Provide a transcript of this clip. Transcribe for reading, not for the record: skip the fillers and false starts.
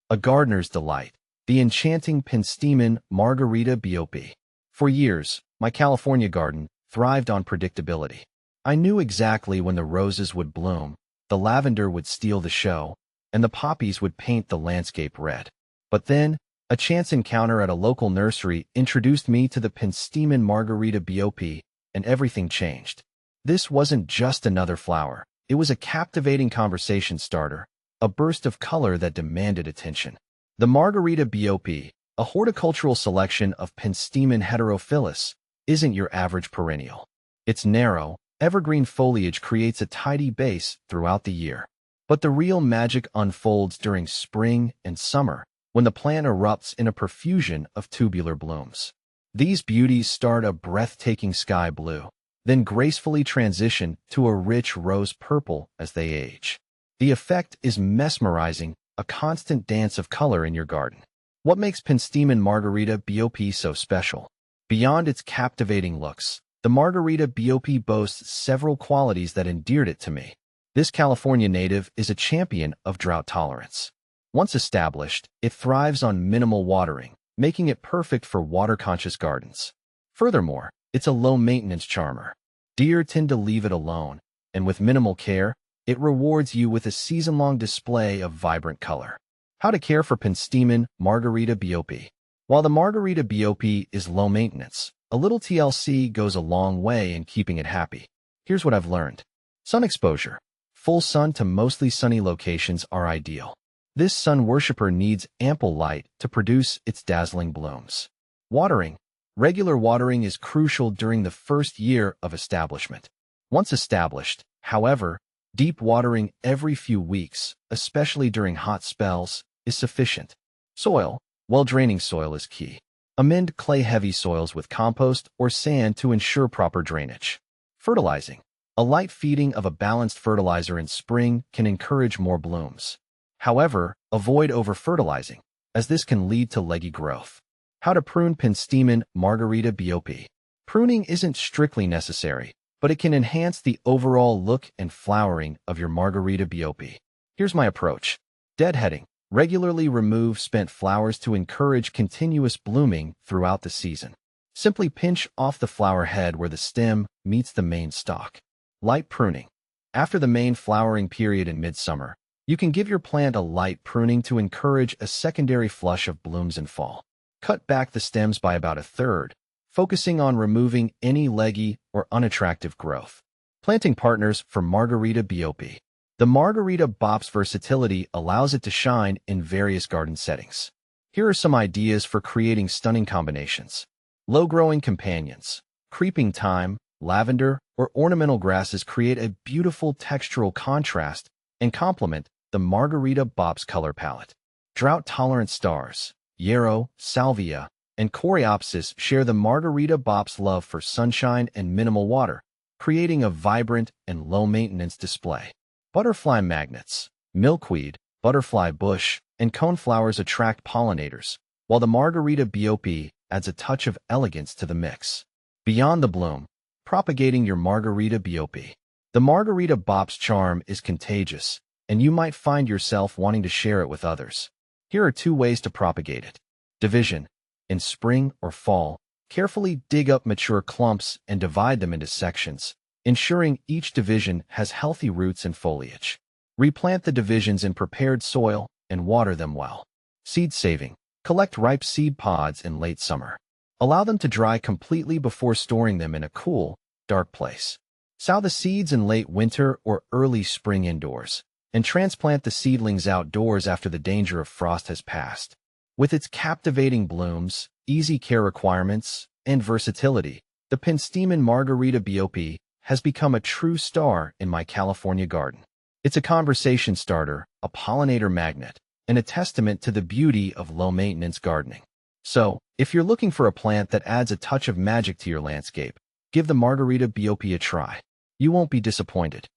a gardener's delight, the enchanting Penstemon Margarita BOP. For years, my California garden thrived on predictability. I knew exactly when the roses would bloom, the lavender would steal the show, and the poppies would paint the landscape red. But then, a chance encounter at a local nursery introduced me to the Penstemon Margarita BOP, and everything changed. This wasn't just another flower. It was a captivating conversation starter, a burst of color that demanded attention. The Margarita BOP, a horticultural selection of Penstemon heterophyllus, isn't your average perennial. Its narrow, evergreen foliage creates a tidy base throughout the year. But the real magic unfolds during spring and summer, when the plant erupts in a profusion of tubular blooms. These beauties start a breathtaking sky blue, then gracefully transition to a rich rose purple as they age. The effect is mesmerizing, a constant dance of color in your garden. What makes Penstemon Margarita BOP so special? Beyond its captivating looks, the Margarita BOP boasts several qualities that endeared it to me. This California native is a champion of drought tolerance. Once established, it thrives on minimal watering, making it perfect for water-conscious gardens. Furthermore, it's a low-maintenance charmer. Deer tend to leave it alone, and with minimal care, it rewards you with a season-long display of vibrant color. How to care for Penstemon Margarita BOP. While the Margarita BOP is low maintenance, a little TLC goes a long way in keeping it happy. Here's what I've learned. Sun exposure. Full sun to mostly sunny locations are ideal. This sun worshiper needs ample light to produce its dazzling blooms. Watering. Regular watering is crucial during the first year of establishment. Once established, however, deep watering every few weeks, especially during hot spells, is sufficient. Soil. Well-draining soil is key. Amend clay-heavy soils with compost or sand to ensure proper drainage. Fertilizing. A light feeding of a balanced fertilizer in spring can encourage more blooms. However, avoid over-fertilizing, as this can lead to leggy growth. How to prune Penstemon Margarita BOP. Pruning isn't strictly necessary, but it can enhance the overall look and flowering of your Margarita BOP. Here's my approach. Deadheading. Regularly remove spent flowers to encourage continuous blooming throughout the season. Simply pinch off the flower head where the stem meets the main stalk. Light pruning. After the main flowering period in midsummer, you can give your plant a light pruning to encourage a secondary flush of blooms in fall. Cut back the stems by about a third, focusing on removing any leggy or unattractive growth. Planting partners for Margarita BOP. The Margarita BOP's versatility allows it to shine in various garden settings. Here are some ideas for creating stunning combinations. Low-growing companions. Creeping thyme, lavender, or ornamental grasses create a beautiful textural contrast and complement the Margarita BOP's color palette. Drought-tolerant stars. Yarrow, salvia, and coreopsis share the Margarita BOP's love for sunshine and minimal water, creating a vibrant and low-maintenance display. Butterfly magnets. Milkweed, butterfly bush, and coneflowers attract pollinators, while the Margarita BOP adds a touch of elegance to the mix. Beyond the bloom. Propagating your Margarita BOP. The Margarita BOP's charm is contagious, and you might find yourself wanting to share it with others. Here are 2 ways to propagate it. Division. In spring or fall, carefully dig up mature clumps and divide them into sections, ensuring each division has healthy roots and foliage. Replant the divisions in prepared soil and water them well. Seed saving. Collect ripe seed pods in late summer. Allow them to dry completely before storing them in a cool, dark place. Sow the seeds in late winter or early spring indoors, and transplant the seedlings outdoors after the danger of frost has passed. With its captivating blooms, easy care requirements, and versatility, the Penstemon Margarita BOP has become a true star in my California garden. It's a conversation starter, a pollinator magnet, and a testament to the beauty of low-maintenance gardening. So, if you're looking for a plant that adds a touch of magic to your landscape, give the Margarita BOP a try. You won't be disappointed.